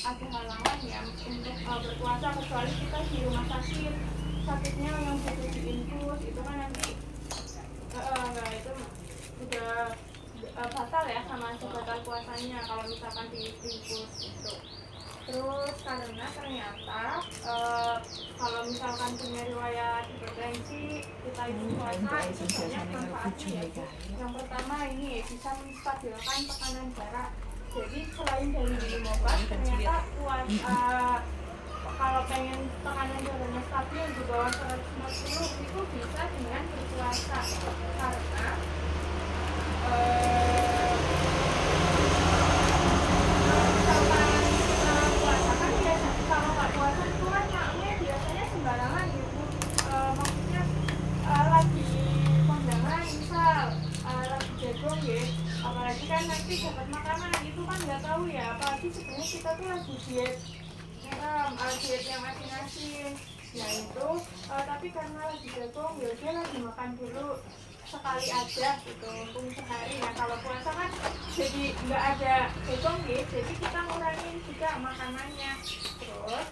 ada halangan ya untuk berpuasa, kecuali kita di rumah sakitnya yang butuh diinfus itu kan nanti enggak, itu udah batal ya, sama aja batal puasanya kalau misalkan diinfus itu. Terus karena ternyata kalau misalkan punya riwayat hipertensi, kita itu puasa itu banyak manfaatnya, yaitu yang pertama ini bisa menstabilkan tekanan darah. Jadi selain dari minum obat, ternyata kalau pengen tekanan darahnya stabil di bawah 140 itu bisa dengan berpuasa, karena puasa kan biasa, kalau nggak puasa itu kan maknya biasanya sembarangan gitu. Maksudnya lagi kondangan misal lagi jagung ya, apalagi kan nanti dapat makanan itu kan nggak tahu ya, apalagi sebenarnya kita tuh lagi diet diet yang asin-asin. Nah itu tapi karena lagi jagung ya udah lagi makan dulu sekali aja gitu, untuk sehari. Nah kalau puasa kan jadi nggak ada jagung ya, jadi kita ngurangin juga makanannya. Terus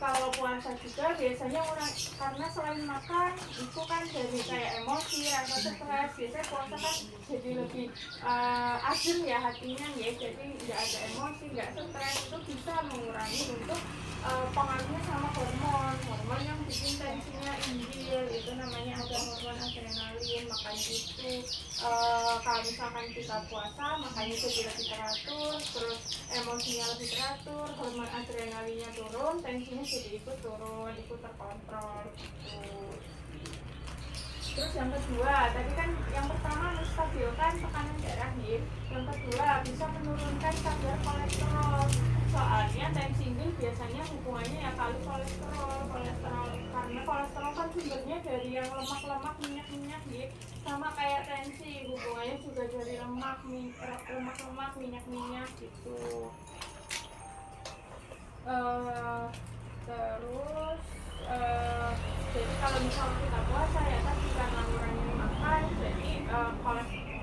kalau puasa juga biasanya orang, karena selain makan itu kan dari kayak emosi, rasa stres, biasanya puasa kan jadi lebih adem ya hatinya ya, jadi nggak ada emosi, nggak stres. Itu bisa mengurangi untuk pengaruhnya sama hormon yang bikin tensinya inbil, itu namanya ada hormon adrenalin. Makanya itu kalau misalkan kita puasa makanya jadi lebih teratur, terus emosinya lebih teratur, hormon adrenalinnya turun, tensinya jadi ikut turun, ikut terkontrol gitu. Terus yang kedua, tadi kan yang pertama menstabilkan tekanan darah nih. Yang kedua bisa menurunkan kadar kolesterol. Soalnya tensi ini biasanya hubungannya ya kali kolesterol, karena kolesterol kan sumbernya dari yang lemak-lemak, minyak-minyak nih. Sama kayak tensi, hubungannya juga dari lemak, minyak-minyak gitu. Terus jadi kalau misalnya kita puasa ya tadi karena ngurangin makan, jadi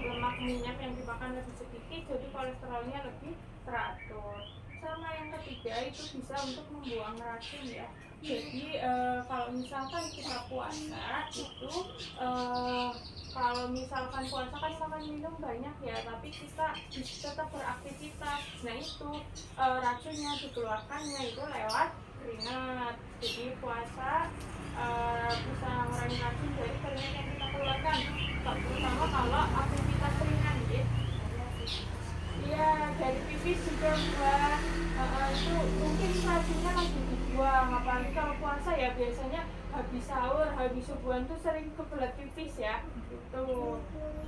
lemak minyak yang dimakan lebih sedikit, jadi kolesterolnya lebih teratur. Sama yang ketiga itu bisa untuk membuang racun ya. Jadi kalau misalkan kita puasa itu kalau misalkan puasa kan makan minum banyak ya, tapi kita tetap beraktivitas. Nah itu racunnya dikeluarkannya itu lewat keringat. Jadi puasa bisa mengurangi racun dari keringat yang kita keluarkan, terutama kalau aktivitas ringan gitu. Iya, dari pipis juga buang. Itu mungkin racunnya lagi dibuang, apalagi kalau puasa ya biasanya habis sahur, habis subuhan tuh sering kebelet pipis ya itu.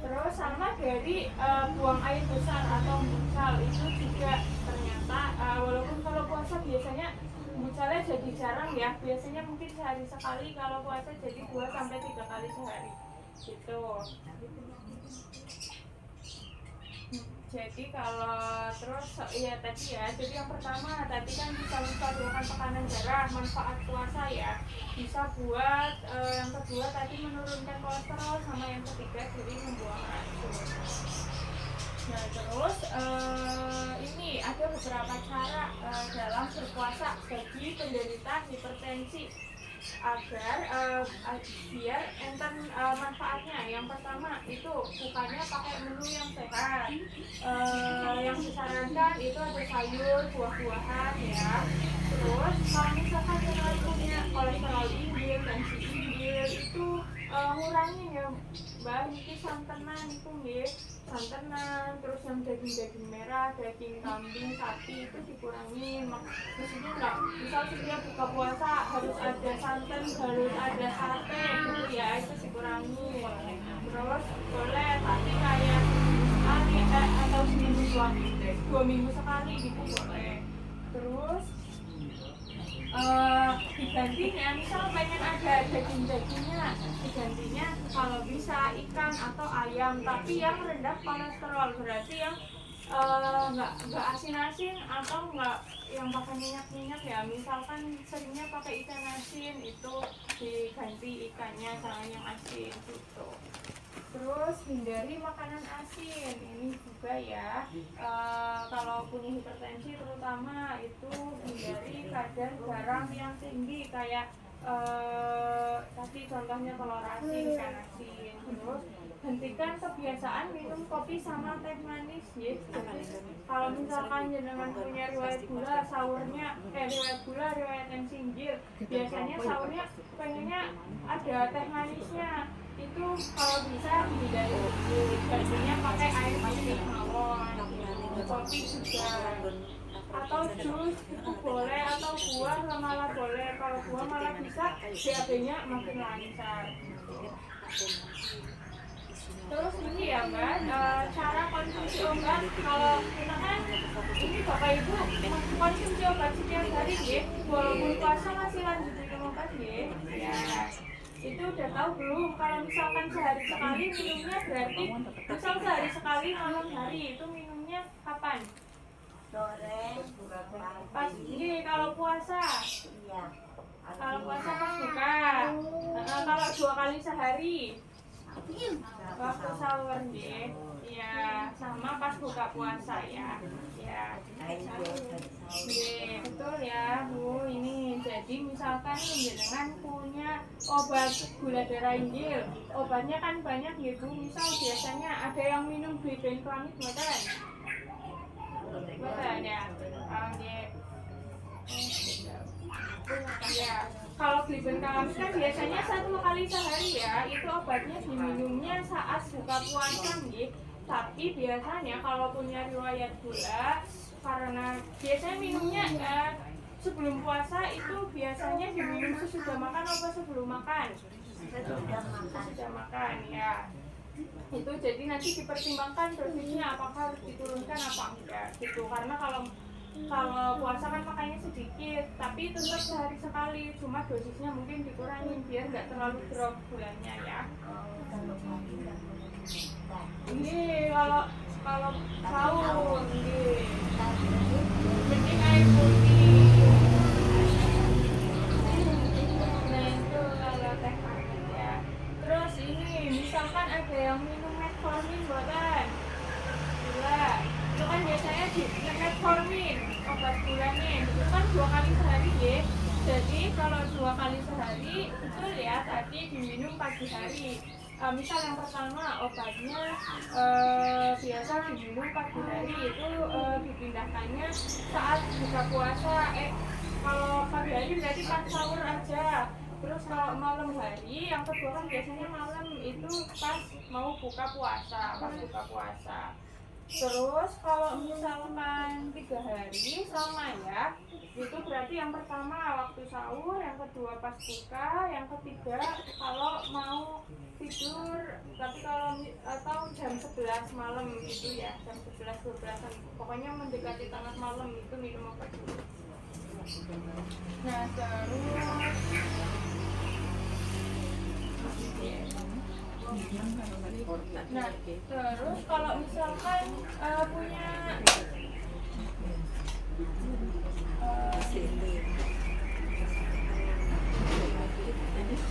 Terus sama dari buang air besar atau bucal itu juga ternyata walaupun kalau puasa biasanya bucalnya jadi jarang ya, biasanya mungkin sehari sekali, kalau puasa jadi 2-3 kali sehari gitu. Jadi kalau terus ya tadi ya, jadi yang pertama tadi kan bisa menstabilkan tekanan darah, manfaat puasa ya, bisa buat yang kedua tadi menurunkan kolesterol, sama yang ketiga jadi membuang racun. Nah terus ini ada beberapa cara dalam berpuasa bagi penderita hipertensi agar biar enten manfaatnya. Yang pertama itu bukannya pakai menu yang sehat, yang disarankan itu ada sayur, buah-buahan ya. Terus kalau misalkan yang punya kolesterol tinggi, tensi tinggi itu ngurangin ya mbak, ini santenan itu nih, santenan. Terus yang daging merah, daging kambing, sapi itu dikurangin. Maksudnya nggak misal setiap buka puasa harus ada santan, harus ada sate gitu ya, itu dikurangi. Terus boleh tapi kayak sekali atau seminggu 2 minggu sekali gitu boleh. Terus digantinya misal pengen ada dagingnya, digantinya kalau bisa ikan atau ayam, tapi yang rendah kolesterol, berarti yang nggak asin-asin atau nggak yang pakai minyak ya. Misalkan seringnya pakai ikan asin, itu diganti ikannya jangan yang asin gitu. Terus hindari makanan asin, ini juga ya. Kalau punya hipertensi terutama itu hindari kadar garam yang tinggi kayak tadi contohnya telur asin, ikan asin. Terus hentikan kebiasaan minum kopi sama teh manis ya. Jadi kalau misalkan jenengan punya riwayat gula, sahurnya riwayat gula, riwayat tensinggil, biasanya sahurnya pengennya ada teh manisnya. Itu kalau bisa dihindari, biasanya pakai air putih mawon, kopi juga, atau jus itu boleh, atau buah malah boleh. Kalau buah malah bisa BAB-nya makin lancar. Terus ini ya Mbak, cara konsumsi obat. Kalau kita kan ini Bapak Ibu konsumsi obat setiap hari ya, walaupun puasa masih lanjut minum obat ya. Itu udah tahu belum? Kalau misalkan sehari sekali minumnya berarti misal sehari sekali malam hari itu minumnya kapan? Sore, Pas ini kalau puasa. iya. Kalau puasa pas buka. Kalau 2 kali sehari. Waktu sahur ya. Iya, sama pas buka puasa ya. Ya. Betul ya Bu. Ini jadi misalkan jenengan punya obat gula darah injil, obatnya kan banyak ya Bu. Misal biasanya ada yang minum glibenclamid bukan ya. Ya, kalau glibenclamid kan biasanya 1 kali sehari ya. Itu obatnya diminumnya saat buka puasa nih. Tapi biasanya kalau punya riwayat gula, karena biasanya minumnya sebelum puasa itu biasanya diminum sesudah makan atau sebelum makan? Sesudah makan ya. Itu jadi nanti dipertimbangkan dosisnya apakah harus diturunkan apa enggak gitu. Karena kalau puasa kan makannya sedikit, tapi tetap sehari sekali, cuma dosisnya mungkin dikurangin biar nggak terlalu drop gulanya ya. Ini kalau sahur ini mending air putih. Nah itu kalau teh manis ya. Terus ini misalkan ada yang minum metformin buatan gula, itu kan biasanya di metformin obat gulanya itu kan 2 kali sehari ya. Jadi kalau 2 kali sehari itu ya tadi diminum pagi hari. Misal yang pertama obatnya biasa diminum pagi hari itu dipindahkannya saat buka puasa. Kalau pagi hari berarti pas sahur aja. Terus kalau malam hari yang kedua kan biasanya malam itu pas mau buka puasa, Terus kalau misalkan 3 hari sama ya, itu berarti yang pertama waktu sahur, yang kedua pas buka, yang ketiga kalau mau tidur, tapi kalau atau jam 11 malam gitu ya, jam 11-12an, pokoknya mendekati tengah malam itu minum obat dulu. Nah terus kalau misalkan punya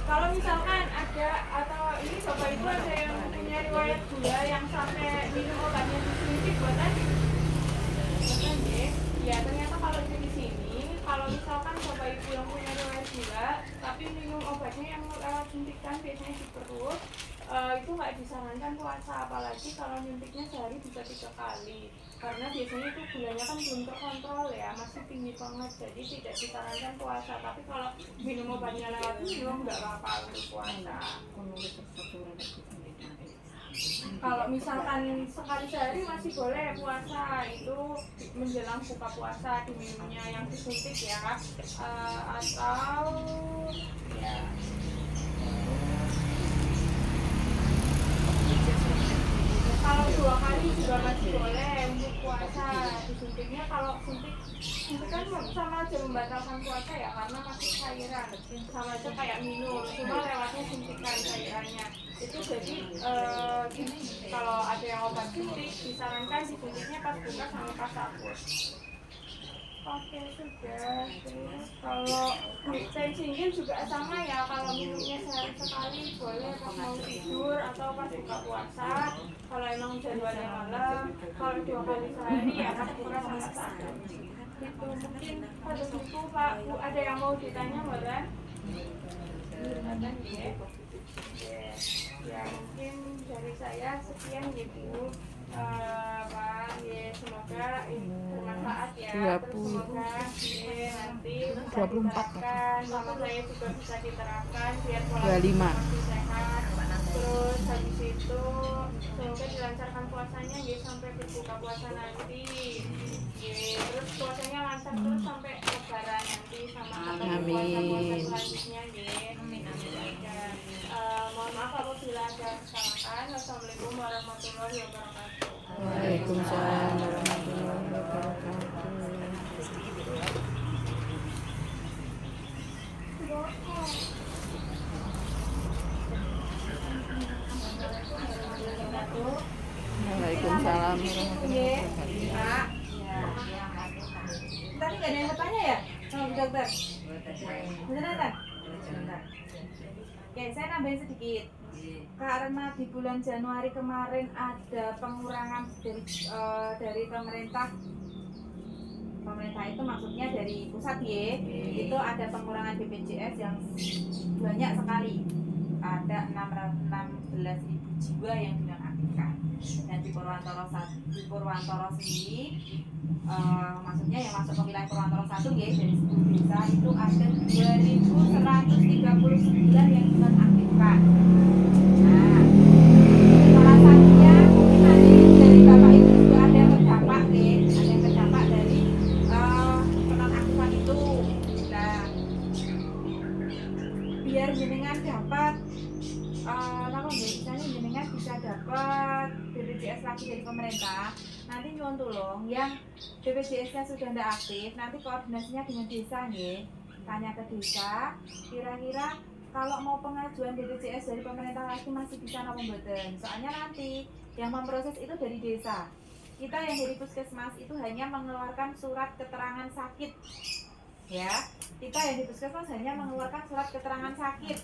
kalau misalkan ada atau ini Bapak Ibu ada yang punya riwayat gula yang sampai minum obatnya disuntik buatan ya ternyata kalau di sini kalau misalkan Bapak Ibu yang punya riwayat gula tapi minum obatnya yang lewat suntikan biasanya di perut, itu nggak disarankan puasa, apalagi kalau nyuntiknya sehari bisa 3 kali karena biasanya itu gulanya kan belum terkontrol ya, masih tinggi banget, jadi tidak disarankan puasa. Tapi kalau minum obatnya lewat minum nggak apa-apa untuk puasa. Kalau misalkan sekali sehari masih boleh puasa, itu menjelang buka puasa diminumnya yang disuntik ya, atau ya kalau 2 kali juga masih boleh untuk puasa disuntiknya. Kalau suntik kan sama aja membatalkan puasa ya, karena masih cairan, sama aja kayak minum, cuma lewatnya suntikan cairannya itu. Jadi gini, kalau ada yang obat suntik disarankan disuntiknya pas buka sama pas sahur. Oke. Oke, sudah. Terus kalau teh singgil juga sama ya, kalau minumnya sehari sekali boleh pas mau tidur atau pas buka puasa. Kalau emang jadwalnya malam, kalau 2 kali sehari ya pas buka puasa. Itu mungkin pada buku Pak Bu ada yang mau ditanya boleh? Silakan ya. Ya mungkin dari saya sekian gitu. Pak, ya semoga bermanfaat ya. Terus semoga ya, nanti bisa diterapkan, sama saya juga bisa diterapkan biar pola hidup makin sehat. Terus habis itu semoga dilancarkan puasanya ya sampai berbuka puasa nanti. Ya, terus puasanya lancar terus sampai lebaran nanti sama puasa-puasa selanjutnya ya. Amin. Mohon maaf apabila ada kesalahan. Wassalamualaikum warahmatullahi wabarakatuh. Waalaikumsalam warahmatullahi wabarakatuh. Waalaikumsalam warahmatullahi wabarakatuh. Pak, tadi nggak ada yang bertanya ya sama Bu Dokter? Beneran kan? Oke, saya nambahin sedikit. Karena di bulan Januari kemarin ada pengurangan dari pemerintah itu maksudnya dari pusat ya, itu ada pengurangan BPJS yang banyak sekali, ada 616.000 jiwa yang dinonaktifkan. Dan di Purwantoro sendiri maksudnya yang masuk ke wilayah Purwantoro 1 ya, dari 10 desa itu ada 2.139 yang dinonaktifkan. Nah, salah satunya mungkin nanti dari Bapak Ibu juga ada yang terdampak nih, ada yang terdampak dari penonaktifan itu. Nah, biar jenengan dapat misalnya jenengan bisa dapat BPJS lagi dari pemerintah, nanti nyuwun tolong yang BPJS-nya sudah tidak aktif, nanti koordinasinya dengan desa nih, tanya ke desa kira-kira kalau mau pengajuan BPJS dari pemerintah lagi masih bisa napa mboten. Soalnya nanti yang memproses itu dari desa. Kita yang dari puskesmas itu hanya mengeluarkan surat keterangan sakit. Ya, kita yang di puskesmas hanya mengeluarkan surat keterangan sakit.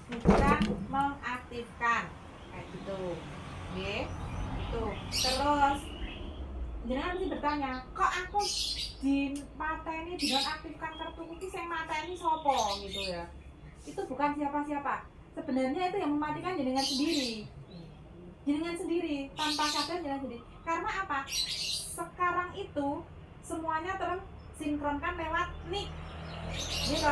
Bukan mengaktifkan. Kayak gitu. Oke. Itu. Terus jenengan mesti bertanya, kok aku di mateni dinonaktifkan kartuku ki sing mateni sapa gitu ya. Itu bukan siapa-siapa. Sebenarnya itu yang mematikan jenengan sendiri. Jenengan sendiri, tanpa sadar jenengan sendiri. Karena apa? Sekarang itu semuanya tersinkronkan lewat NIK. Gitu,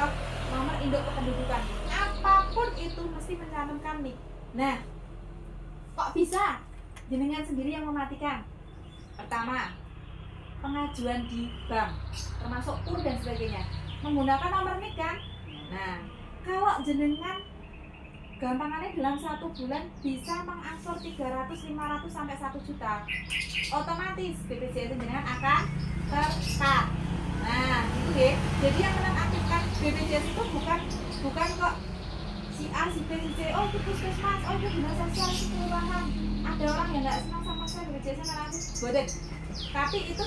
nomor induk kependudukan. Apapun itu mesti mencantumkan NIK. Nah, kok bisa jenengan sendiri yang mematikan? Pertama, pengajuan di bank, termasuk PUR dan sebagainya, menggunakan nomor NIK kan? Nah, kalau jenengan gampangannya dalam 1 bulan bisa mengangsur 300, 500 sampai 1 juta, otomatis BPJS jenengan akan terkat. Nah, itu ya. Jadi yang menonaktifkan BPJS itu bukan kok si A, si B, si C, oh itu puskesmas, oh itu dinas sosial, itu kelurahan. Ada orang yang nggak senang sama saya BPJS-nya nonaktif, boten. Tapi itu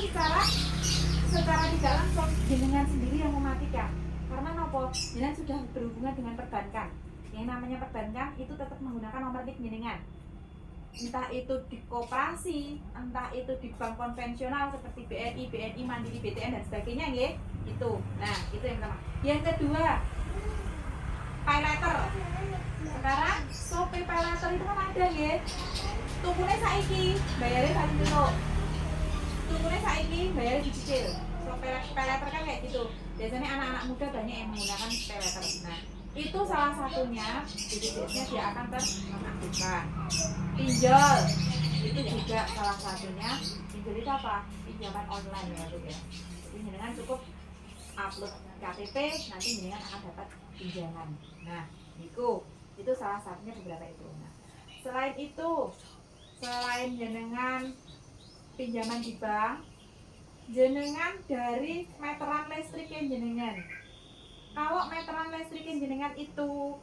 secara tidak langsung jenengan sendiri yang mematikan. Karena nopo, jenengan sudah berhubungan dengan perbankan. Yang namanya perbankan itu tetap menggunakan nomor NIK jenengan. Entah itu di koperasi, entah itu di bank konvensional seperti BRI, BNI, Mandiri, BTN dan sebagainya nggih. Itu. Nah, itu yang pertama. Yang kedua, pay letter. Sekarang pay letter itu kan ada nggih. Tukune saiki, bayarnya kali dulu. Tukune saiki, bayarnya dicicil. Pay letter kan kayak gitu. Biasanya anak-anak muda banyak yang menggunakan pay letter. Nah, itu salah satunya BPJS-nya dia akan teraktifkan. Pinjol itu juga salah satunya. Pinjol itu apa? Pinjaman online ya, Bu ya. Jadi jenengan cukup upload KTP, nanti jenengan akan dapat pinjaman. Nah, itu salah satunya beberapa itu. Nah, selain jenengan pinjaman di bank, jenengan dari meteran listrik yang jenengan. Kalau meteran listrik yang jenengan itu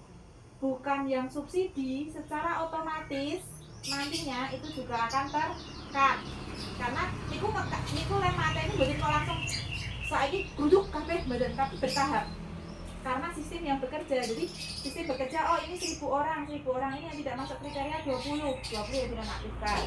bukan yang subsidi, secara otomatis nantinya itu juga akan terkat. Karena niku lem mata ini berarti kok langsung saiki tapi bertahap. Karena sistem yang bekerja, jadi sistem bekerja, oh ini 1000 orang ini yang tidak masuk kriteria 20 yang dinonaktifkan.